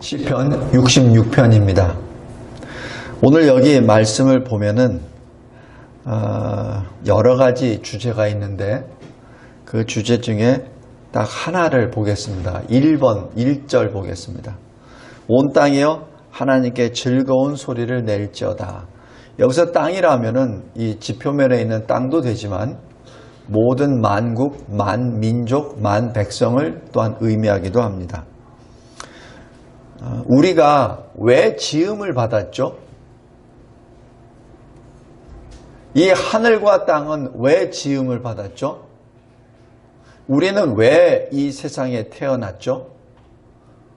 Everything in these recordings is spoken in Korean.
시편 66편입니다. 오늘 여기 말씀을 보면은 여러 가지 주제가 있는데 그 주제 중에 딱 하나를 보겠습니다. 1번 1절 보겠습니다. 온 땅이여 하나님께 즐거운 소리를 낼지어다. 여기서 땅이라면은 이 지표면에 있는 땅도 되지만 모든 만국, 만민족, 만백성을 또한 의미하기도 합니다. 우리가 왜 지음을 받았죠? 이 하늘과 땅은 왜 지음을 받았죠? 우리는 왜 이 세상에 태어났죠?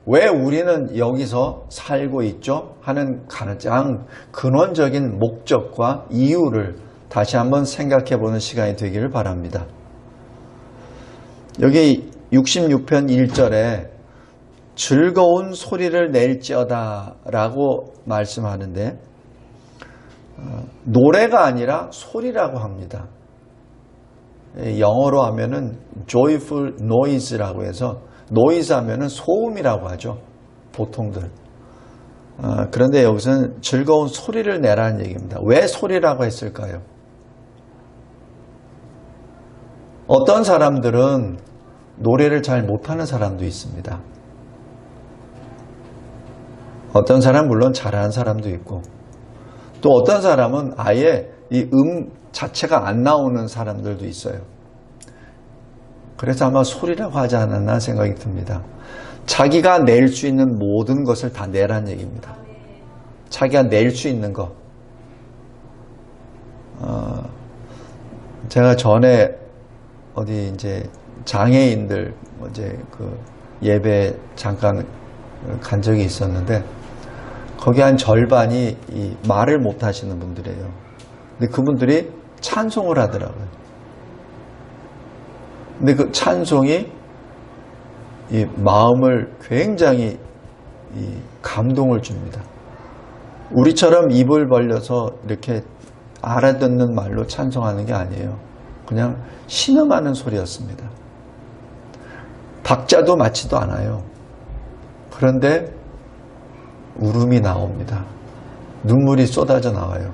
왜 우리는 여기서 살고 있죠? 하는 가장 근원적인 목적과 이유를 다시 한번 생각해 보는 시간이 되기를 바랍니다. 여기 66편 1절에 즐거운 소리를 낼지어다 라고 말씀하는데 노래가 아니라 소리라고 합니다. 영어로 하면은 joyful noise라고 해서 noise 하면은 소음이라고 하죠. 보통들. 그런데 여기서는 즐거운 소리를 내라는 얘기입니다. 왜 소리라고 했을까요? 어떤 사람들은 노래를 잘 못하는 사람도 있습니다. 어떤 사람은 물론 잘하는 사람도 있고 또 어떤 사람은 아예 이 자체가 안 나오는 사람들도 있어요. 그래서 아마 소리라고 하지 않았나 생각이 듭니다. 자기가 낼 수 있는 모든 것을 다 내라는 얘기입니다. 자기가 낼 수 있는 거. 제가 전에 어디 이제 장애인들 이제 그 예배 잠깐 간 적이 있었는데 거기 한 절반이 이 말을 못 하시는 분들이에요. 근데 그분들이 찬송을 하더라고요. 근데 그 찬송이 이 마음을 굉장히 이 감동을 줍니다. 우리처럼 입을 벌려서 이렇게 알아듣는 말로 찬송하는 게 아니에요. 그냥 신음하는 소리였습니다. 박자도 맞지도 않아요. 그런데 울음이 나옵니다. 눈물이 쏟아져 나와요.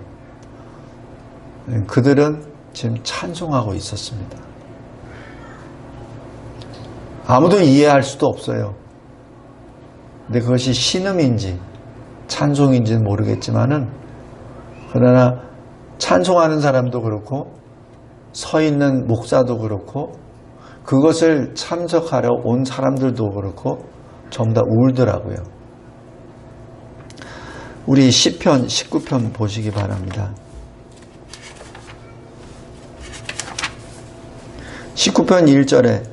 그들은 지금 찬송하고 있었습니다. 아무도 이해할 수도 없어요. 근데 그것이 신음인지 찬송인지는 모르겠지만은 그러나 찬송하는 사람도 그렇고 서 있는 목사도 그렇고 그것을 참석하러 온 사람들도 그렇고 전부 다 울더라고요. 우리 시편 19편 보시기 바랍니다. 19편 1절에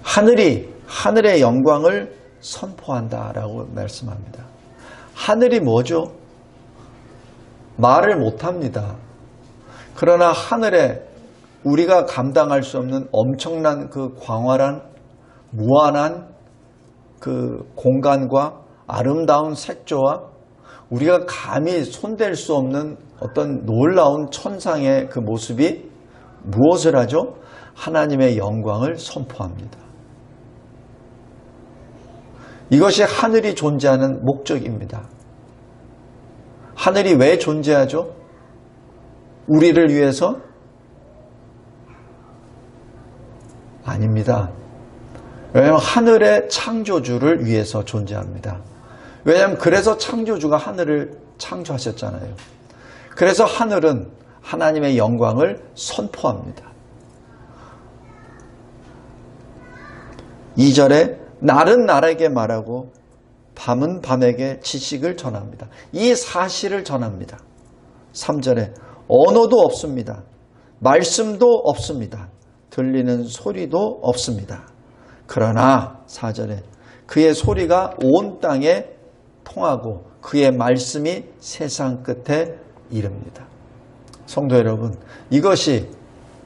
하늘이 하늘의 영광을 선포한다 라고 말씀합니다. 하늘이 뭐죠? 말을 못합니다. 그러나 하늘에 우리가 감당할 수 없는 엄청난 그 광활한 무한한 그 공간과 아름다운 색조와 우리가 감히 손댈 수 없는 어떤 놀라운 천상의 그 모습이 무엇을 하죠? 하나님의 영광을 선포합니다. 이것이 하늘이 존재하는 목적입니다. 하늘이 왜 존재하죠? 우리를 위해서? 아닙니다. 왜냐하면 하늘의 창조주를 위해서 존재합니다. 왜냐하면 그래서 창조주가 하늘을 창조하셨잖아요. 그래서 하늘은 하나님의 영광을 선포합니다. 2절에 날은 날에게 말하고 밤은 밤에게 지식을 전합니다. 이 사실을 전합니다. 3절에 언어도 없습니다. 말씀도 없습니다. 들리는 소리도 없습니다. 그러나 4절에 그의 소리가 온 땅에 통하고 그의 말씀이 세상 끝에 이릅니다. 성도 여러분, 이것이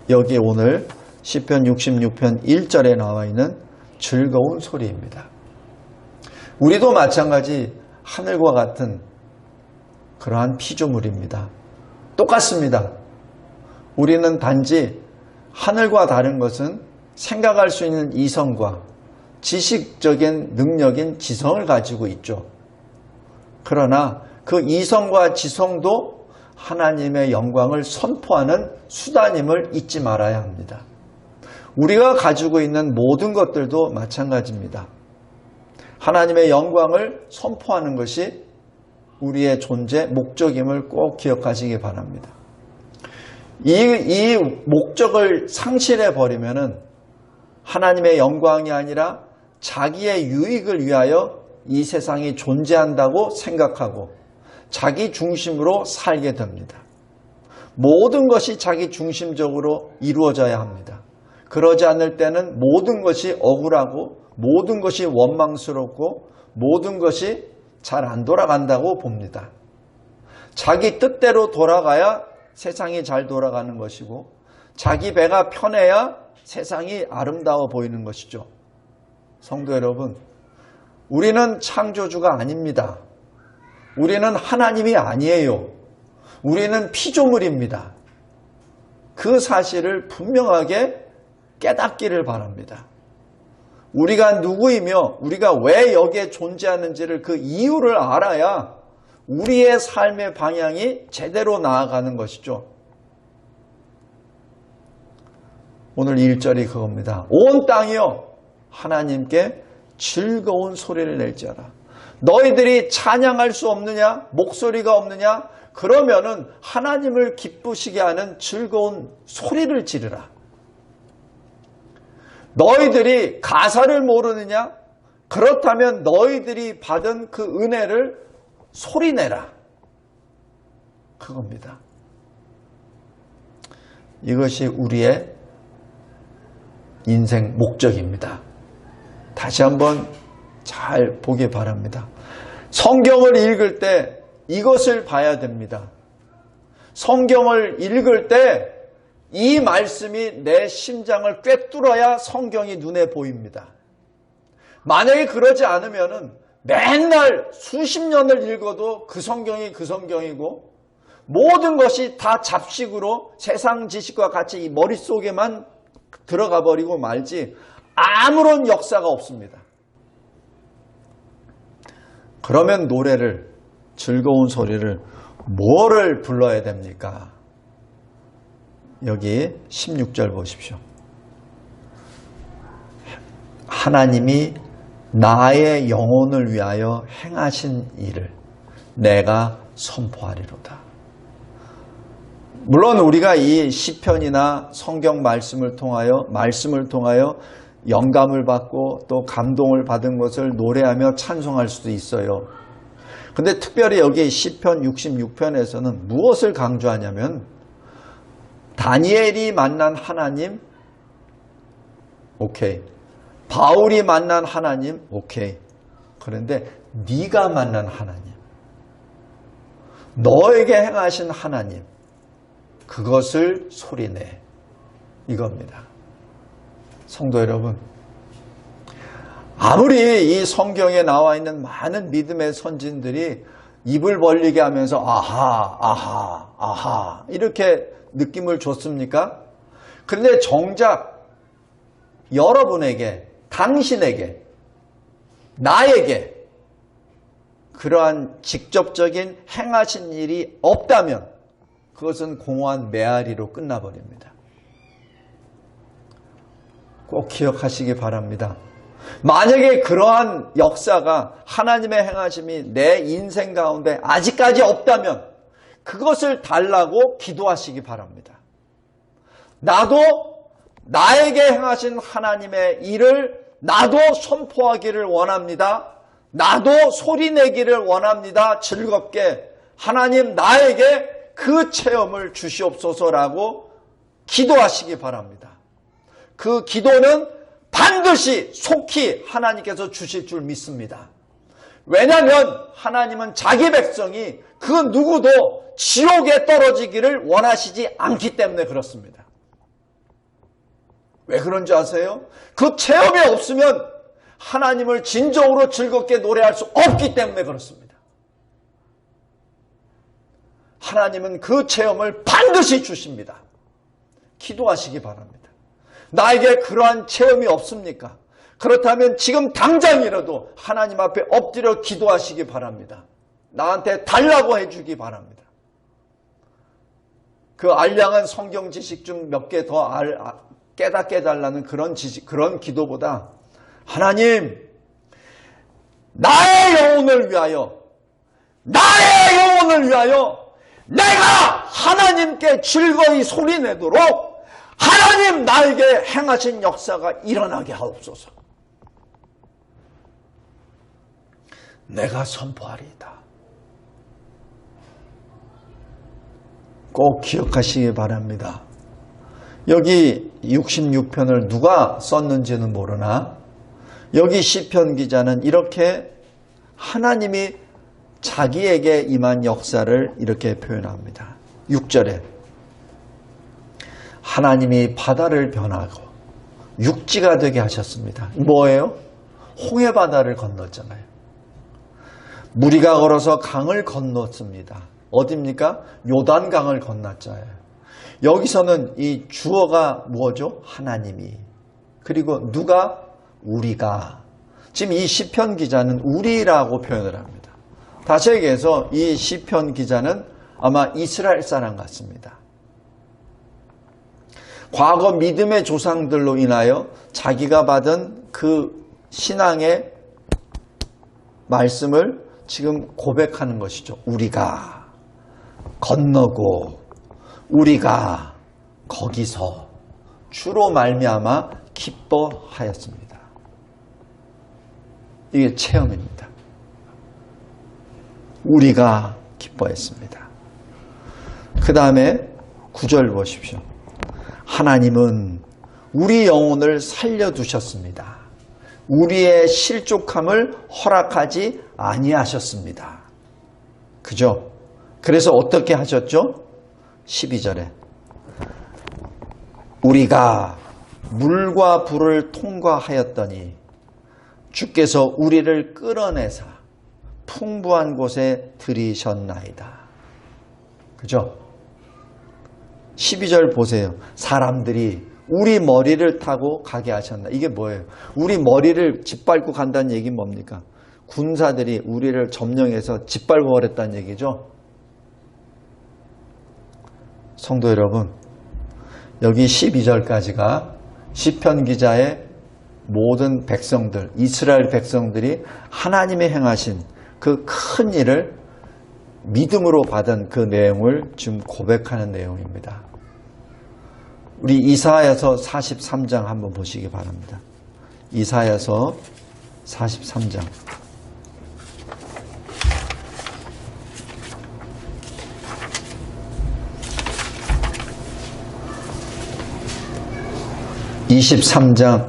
여기 오늘 시편 66편 1절에 나와 있는 즐거운 소리입니다. 우리도 마찬가지 하늘과 같은 그러한 피조물입니다. 똑같습니다. 우리는 단지 하늘과 다른 것은 생각할 수 있는 이성과 지식적인 능력인 지성을 가지고 있죠. 그러나 그 이성과 지성도 하나님의 영광을 선포하는 수단임을 잊지 말아야 합니다. 우리가 가지고 있는 모든 것들도 마찬가지입니다. 하나님의 영광을 선포하는 것이 우리의 존재 목적임을 꼭 기억하시기 바랍니다. 이 목적을 상실해 버리면은 하나님의 영광이 아니라 자기의 유익을 위하여 이 세상이 존재한다고 생각하고 자기 중심으로 살게 됩니다. 모든 것이 자기 중심적으로 이루어져야 합니다. 그러지 않을 때는 모든 것이 억울하고 모든 것이 원망스럽고 모든 것이 잘 안 돌아간다고 봅니다. 자기 뜻대로 돌아가야 세상이 잘 돌아가는 것이고 자기 배가 편해야 세상이 아름다워 보이는 것이죠. 성도 여러분, 우리는 창조주가 아닙니다. 우리는 하나님이 아니에요. 우리는 피조물입니다. 그 사실을 분명하게 깨닫기를 바랍니다. 우리가 누구이며 우리가 왜 여기에 존재하는지를 그 이유를 알아야 우리의 삶의 방향이 제대로 나아가는 것이죠. 오늘 1절이 그겁니다. 온 땅이여 하나님께 즐거운 소리를 낼지어라. 너희들이 찬양할 수 없느냐? 목소리가 없느냐? 그러면은 하나님을 기쁘시게 하는 즐거운 소리를 지르라. 너희들이 가사를 모르느냐? 그렇다면 너희들이 받은 그 은혜를 소리내라. 그겁니다. 이것이 우리의 인생 목적입니다. 다시 한번 잘 보기 바랍니다. 성경을 읽을 때 이것을 봐야 됩니다. 성경을 읽을 때 이 말씀이 내 심장을 꿰뚫어야 성경이 눈에 보입니다. 만약에 그러지 않으면은 맨날 수십 년을 읽어도 그 성경이 그 성경이고 모든 것이 다 잡식으로 세상 지식과 같이 이 머릿속에만 들어가 버리고 말지 아무런 역사가 없습니다. 그러면 노래를, 즐거운 소리를 뭐를 불러야 됩니까? 여기 16절 보십시오. 하나님이 나의 영혼을 위하여 행하신 일을 내가 선포하리로다. 물론 우리가 이 시편이나 성경 말씀을 통하여 영감을 받고 또 감동을 받은 것을 노래하며 찬송할 수도 있어요. 근데 특별히 여기 시편 66편에서는 무엇을 강조하냐면 다니엘이 만난 하나님, 오케이. 바울이 만난 하나님, 오케이. 그런데 네가 만난 하나님, 너에게 행하신 하나님, 그것을 소리내. 이겁니다. 성도 여러분, 아무리 이 성경에 나와 있는 많은 믿음의 선진들이 입을 벌리게 하면서 아하, 아하, 아하 이렇게 느낌을 줬습니까? 그런데 정작 여러분에게, 당신에게, 나에게 그러한 직접적인 행하신 일이 없다면 그것은 공허한 메아리로 끝나버립니다. 꼭 기억하시기 바랍니다. 만약에 그러한 역사가 하나님의 행하심이 내 인생 가운데 아직까지 없다면 그것을 달라고 기도하시기 바랍니다. 나도 나에게 행하신 하나님의 일을 나도 선포하기를 원합니다. 나도 소리내기를 원합니다. 즐겁게 하나님 나에게 그 체험을 주시옵소서라고 기도하시기 바랍니다. 그 기도는 반드시 속히 하나님께서 주실 줄 믿습니다. 왜냐하면 하나님은 자기 백성이 그 누구도 지옥에 떨어지기를 원하시지 않기 때문에 그렇습니다. 왜 그런지 아세요? 그 체험이 없으면 하나님을 진정으로 즐겁게 노래할 수 없기 때문에 그렇습니다. 하나님은 그 체험을 반드시 주십니다. 기도하시기 바랍니다. 나에게 그러한 체험이 없습니까? 그렇다면 지금 당장이라도 하나님 앞에 엎드려 기도하시기 바랍니다. 나한테 달라고 해주기 바랍니다. 그 알량한 성경 지식 좀 몇 개 더 깨닫게 해달라는 그런 기도보다 하나님, 나의 영혼을 위하여 내가 하나님께 즐거이 소리내도록 하나님 나에게 행하신 역사가 일어나게 하옵소서. 내가 선포하리이다. 꼭 기억하시기 바랍니다. 여기 66편을 누가 썼는지는 모르나 여기 시편 기자는 이렇게 하나님이 자기에게 임한 역사를 이렇게 표현합니다. 6절에 하나님이 바다를 변하고 육지가 되게 하셨습니다. 뭐예요? 홍해바다를 건넜잖아요. 무리가 걸어서 강을 건넜습니다. 어디입니까? 요단강을 건넜잖아요. 여기서는 이 주어가 뭐죠? 하나님이. 그리고 누가? 우리가. 지금 이 시편 기자는 우리라고 표현을 합니다. 다시 얘기해서 이 시편 기자는 아마 이스라엘 사람 같습니다. 과거 믿음의 조상들로 인하여 자기가 받은 그 신앙의 말씀을 지금 고백하는 것이죠. 우리가 건너고 우리가 거기서 주로 말미암아 기뻐하였습니다. 이게 체험입니다. 우리가 기뻐했습니다. 그 다음에 9절 보십시오. 하나님은 우리 영혼을 살려두셨습니다. 우리의 실족함을 허락하지 아니하셨습니다. 그죠? 그래서 어떻게 하셨죠? 12절에 우리가 물과 불을 통과하였더니 주께서 우리를 끌어내사 풍부한 곳에 들이셨나이다. 그죠? 12절 보세요. 사람들이 우리 머리를 타고 가게 하셨나. 이게 뭐예요? 우리 머리를 짓밟고 간다는 얘기는 뭡니까? 군사들이 우리를 점령해서 짓밟아 버렸다는 얘기죠. 성도 여러분, 여기 12절까지가 시편 기자의 모든 백성들, 이스라엘 백성들이 하나님의 행하신 그 큰 일을 믿음으로 받은 그 내용을 지금 고백하는 내용입니다. 우리 이사야서 43장 한번 보시기 바랍니다. 이사야서 43장.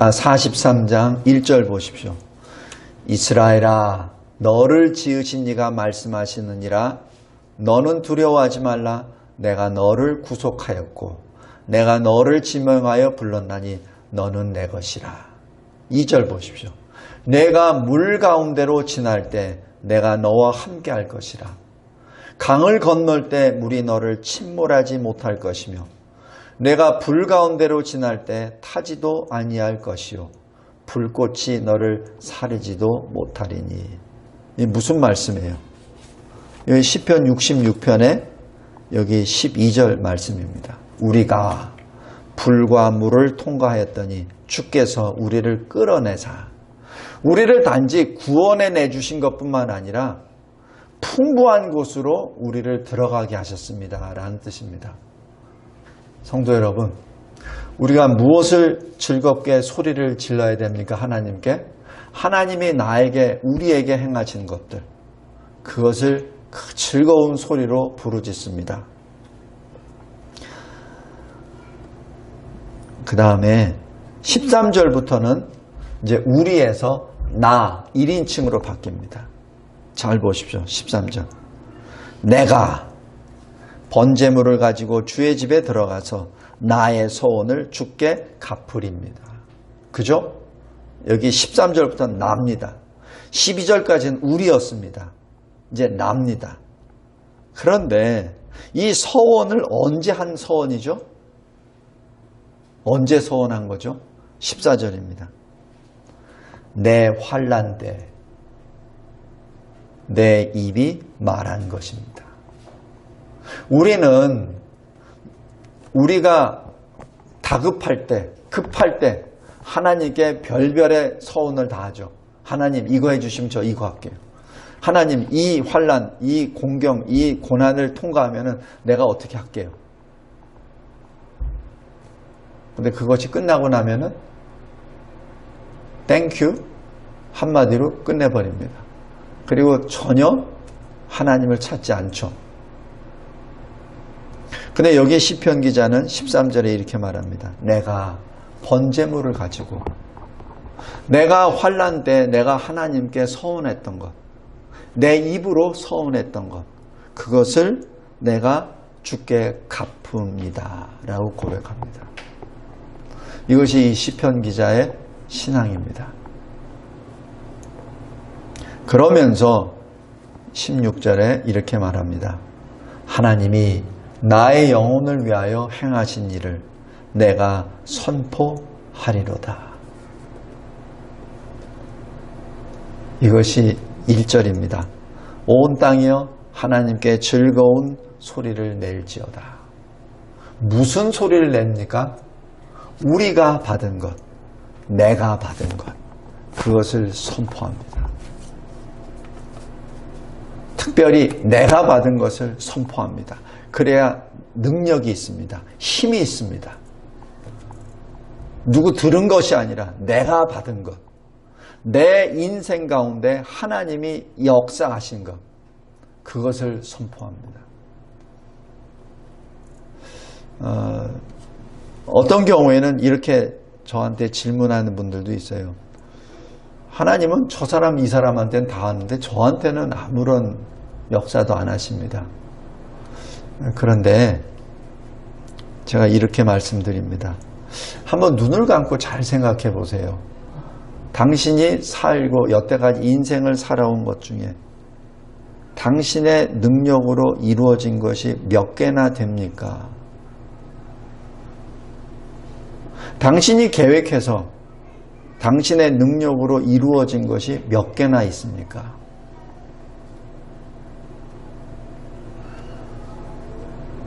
(43장) 1절 보십시오. 이스라엘아, 너를 지으신 이가 말씀하시느니라. 너는 두려워하지 말라. 내가 너를 구속하였고 내가 너를 지명하여 불렀나니 너는 내 것이라. 2절 보십시오. 내가 물 가운데로 지날 때 내가 너와 함께 할 것이라. 강을 건널 때 물이 너를 침몰하지 못할 것이며 내가 불 가운데로 지날 때 타지도 아니할 것이요 불꽃이 너를 사르지도 못하리니. 이게 무슨 말씀이에요? 여기 시편 66편에 여기 12절 말씀입니다. 우리가 불과 물을 통과하였더니 주께서 우리를 끌어내사 우리를 단지 구원해 내주신 것뿐만 아니라 풍부한 곳으로 우리를 들어가게 하셨습니다. 라는 뜻입니다. 성도 여러분, 우리가 무엇을 즐겁게 소리를 질러야 됩니까? 하나님께? 하나님이 나에게, 우리에게 행하신 것들, 그것을 그 즐거운 소리로 부르짖습니다. 그 다음에 13절부터는 이제 우리에서 나 1인칭으로 바뀝니다. 잘 보십시오. 13절. 내가 번제물을 가지고 주의 집에 들어가서 나의 소원을 주께 갚으리입니다. 그죠? 여기 13절부터 납니다. 12절까지는 우리였습니다. 이제 납니다. 그런데 이 서원을 언제 한 서원이죠? 언제 서원한 거죠? 14절입니다. 내 환난 때 내 입이 말한 것입니다. 우리가 다급할 때, 급할 때 하나님께 별별의 서원을 다하죠. 하나님 이거 해주시면 저 이거 할게요. 하나님 이 환난, 이 공경, 이 고난을 통과하면 내가 어떻게 할게요. 근데 그것이 끝나고 나면은 땡큐 한마디로 끝내버립니다. 그리고 전혀 하나님을 찾지 않죠. 근데 여기 시편 기자는 13절에 이렇게 말합니다. 내가 번제물을 가지고 내가 환난 때 내가 하나님께 서원했던 것, 내 입으로 서원했던 것, 그것을 내가 주께 갚읍니다 라고 고백합니다. 이것이 이 시편 기자의 신앙입니다. 그러면서 16절에 이렇게 말합니다. 하나님이 나의 영혼을 위하여 행하신 일을 내가 선포하리로다. 이것이 1절입니다. 온 땅이여 하나님께 즐거운 소리를 낼지어다. 무슨 소리를 냅니까? 우리가 받은 것, 내가 받은 것, 그것을 선포합니다. 특별히 내가 받은 것을 선포합니다. 그래야 능력이 있습니다. 힘이 있습니다. 누구 들은 것이 아니라 내가 받은 것, 내 인생 가운데 하나님이 역사하신 것, 그것을 선포합니다. 어떤 경우에는 이렇게 저한테 질문하는 분들도 있어요. 하나님은 저 사람 이 사람한테는 다 하는데 저한테는 아무런 역사도 안 하십니다. 그런데 제가 이렇게 말씀드립니다. 한번 눈을 감고 잘 생각해 보세요. 당신이 살고 여태까지 인생을 살아온 것 중에 당신의 능력으로 이루어진 것이 몇 개나 됩니까? 당신이 계획해서 당신의 능력으로 이루어진 것이 몇 개나 있습니까?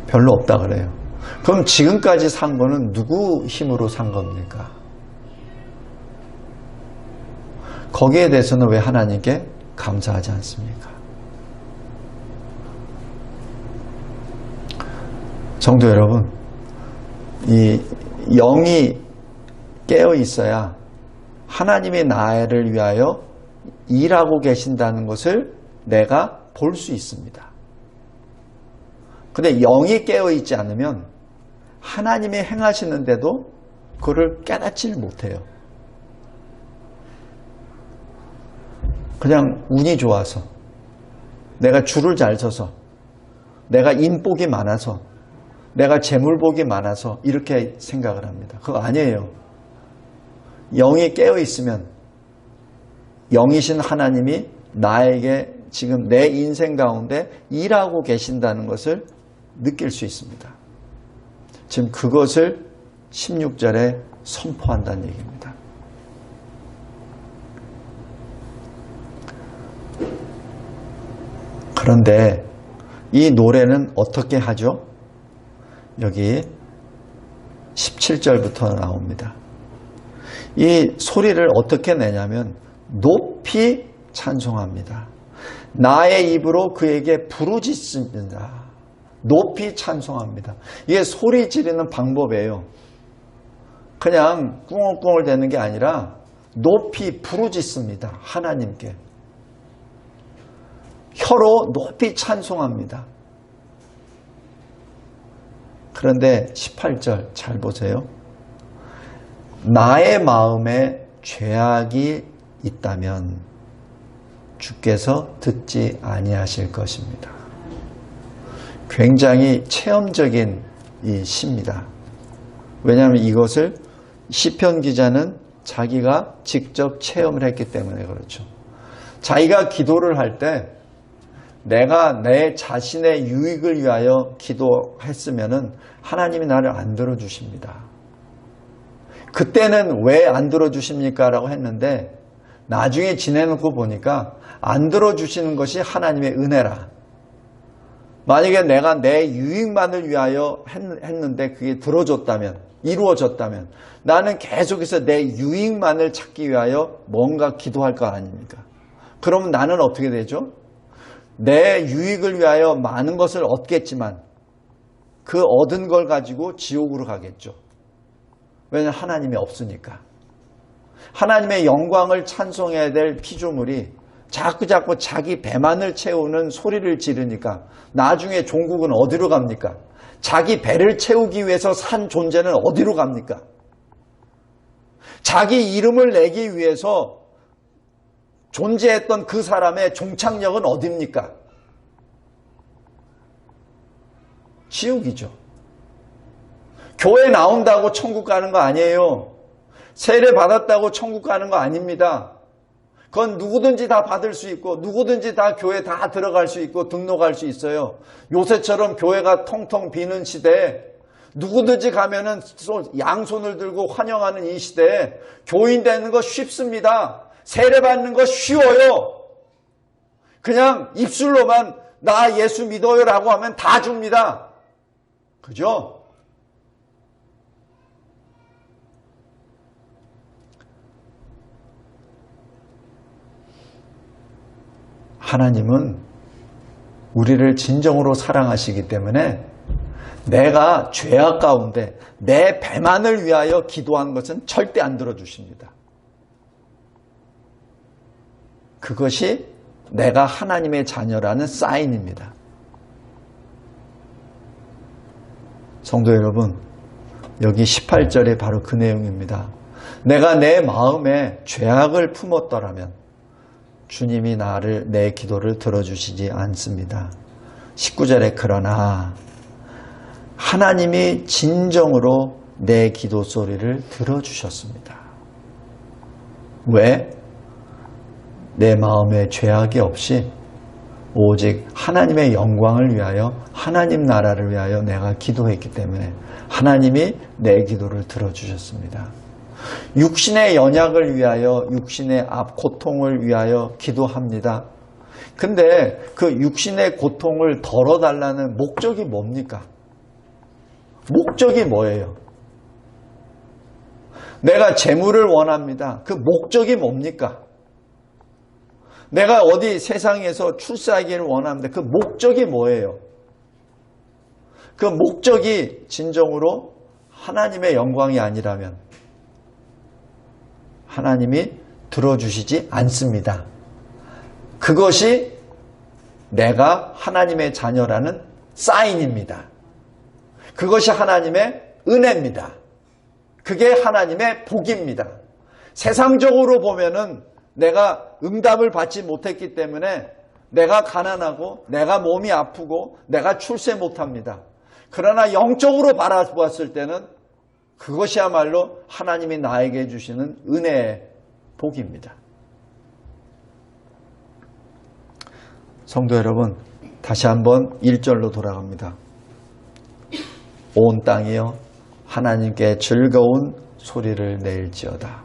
별로 없다 그래요. 그럼 지금까지 산 거는 누구 힘으로 산 겁니까? 거기에 대해서는 왜 하나님께 감사하지 않습니까? 성도 여러분, 이 영이 깨어 있어야 하나님의 나를 위하여 일하고 계신다는 것을 내가 볼 수 있습니다. 근데 영이 깨어 있지 않으면 하나님이 행하시는데도 그거를 깨닫지를 못해요. 그냥 운이 좋아서, 내가 줄을 잘 서서, 내가 인복이 많아서, 내가 재물복이 많아서 이렇게 생각을 합니다. 그거 아니에요. 영이 깨어 있으면 영이신 하나님이 나에게 지금 내 인생 가운데 일하고 계신다는 것을 느낄 수 있습니다. 지금 그것을 16절에 선포한다는 얘기입니다. 그런데 이 노래는 어떻게 하죠? 여기 17절부터 나옵니다. 이 소리를 어떻게 내냐면 높이 찬송합니다. 나의 입으로 그에게 부르짖습니다. 높이 찬송합니다. 이게 소리 지르는 방법이에요. 그냥 꿍얼꿍얼 대는 게 아니라 높이 부르짖습니다. 하나님께. 혀로 높이 찬송합니다. 그런데 18절 잘 보세요. 나의 마음에 죄악이 있다면 주께서 듣지 아니하실 것입니다. 굉장히 체험적인 이 시입니다. 왜냐하면 이것을 시편 기자는 자기가 직접 체험을 했기 때문에 그렇죠. 자기가 기도를 할 때 내가 내 자신의 유익을 위하여 기도했으면 하나님이 나를 안 들어주십니다. 그때는 왜 안 들어주십니까? 라고 했는데 나중에 지내놓고 보니까 안 들어주시는 것이 하나님의 은혜라. 만약에 내가 내 유익만을 위하여 했는데 그게 들어줬다면, 이루어졌다면 나는 계속해서 내 유익만을 찾기 위하여 뭔가 기도할 거 아닙니까? 그러면 나는 어떻게 되죠? 내 유익을 위하여 많은 것을 얻겠지만 그 얻은 걸 가지고 지옥으로 가겠죠. 왜냐하면 하나님이 없으니까. 하나님의 영광을 찬송해야 될 피조물이 자꾸 자기 배만을 채우는 소리를 지르니까 나중에 종국은 어디로 갑니까? 자기 배를 채우기 위해서 산 존재는 어디로 갑니까? 자기 이름을 내기 위해서 존재했던 그 사람의 종착역은 어디입니까? 지옥이죠. 교회 나온다고 천국 가는 거 아니에요. 세례 받았다고 천국 가는 거 아닙니다. 그건 누구든지 다 받을 수 있고 누구든지 다 교회 다 들어갈 수 있고 등록할 수 있어요. 요새처럼 교회가 텅텅 비는 시대에 누구든지 가면은 양손을 들고 환영하는 이 시대에 교인 되는 거 쉽습니다. 세례 받는 거 쉬워요. 그냥 입술로만 나 예수 믿어요라고 하면 다 줍니다. 그죠? 하나님은 우리를 진정으로 사랑하시기 때문에 내가 죄악 가운데 내 배만을 위하여 기도한 것은 절대 안 들어주십니다. 그것이 내가 하나님의 자녀라는 사인입니다. 성도 여러분, 여기 18절에 바로 그 내용입니다. 내가 내 마음에 죄악을 품었더라면 주님이 내 기도를 들어주시지 않습니다. 19절에 그러나 하나님이 진정으로 내 기도 소리를 들어주셨습니다. 왜? 내 마음에 죄악이 없이 오직 하나님의 영광을 위하여 하나님 나라를 위하여 내가 기도했기 때문에 하나님이 내 기도를 들어주셨습니다. 육신의 연약을 위하여 육신의 고통을 위하여 기도합니다. 근데 그 육신의 고통을 덜어달라는 목적이 뭡니까? 목적이 뭐예요? 내가 재물을 원합니다. 그 목적이 뭡니까? 내가 어디 세상에서 출세하기를 원합니다. 그 목적이 뭐예요? 그 목적이 진정으로 하나님의 영광이 아니라면 하나님이 들어주시지 않습니다. 그것이 내가 하나님의 자녀라는 사인입니다. 그것이 하나님의 은혜입니다. 그게 하나님의 복입니다. 세상적으로 보면은 내가 응답을 받지 못했기 때문에 내가 가난하고 내가 몸이 아프고 내가 출세 못합니다. 그러나 영적으로 바라보았을 때는 그것이야말로 하나님이 나에게 주시는 은혜의 복입니다. 성도 여러분, 다시 한번 1절로 돌아갑니다. 온 땅이여 하나님께 즐거운 소리를 내일지어다.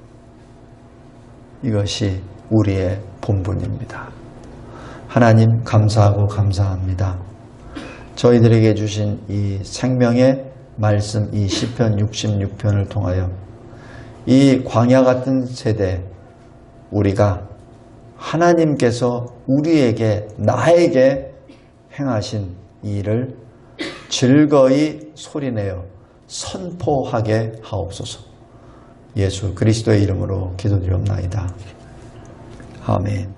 이것이 우리의 본분입니다. 하나님 감사하고 감사합니다. 저희들에게 주신 이 생명의 말씀, 이 시편 66편을 통하여 이 광야 같은 세대 우리가 하나님께서 우리에게 나에게 행하신 일을 즐거이 소리내어 선포하게 하옵소서. 예수 그리스도의 이름으로 기도드리옵나이다. 아멘.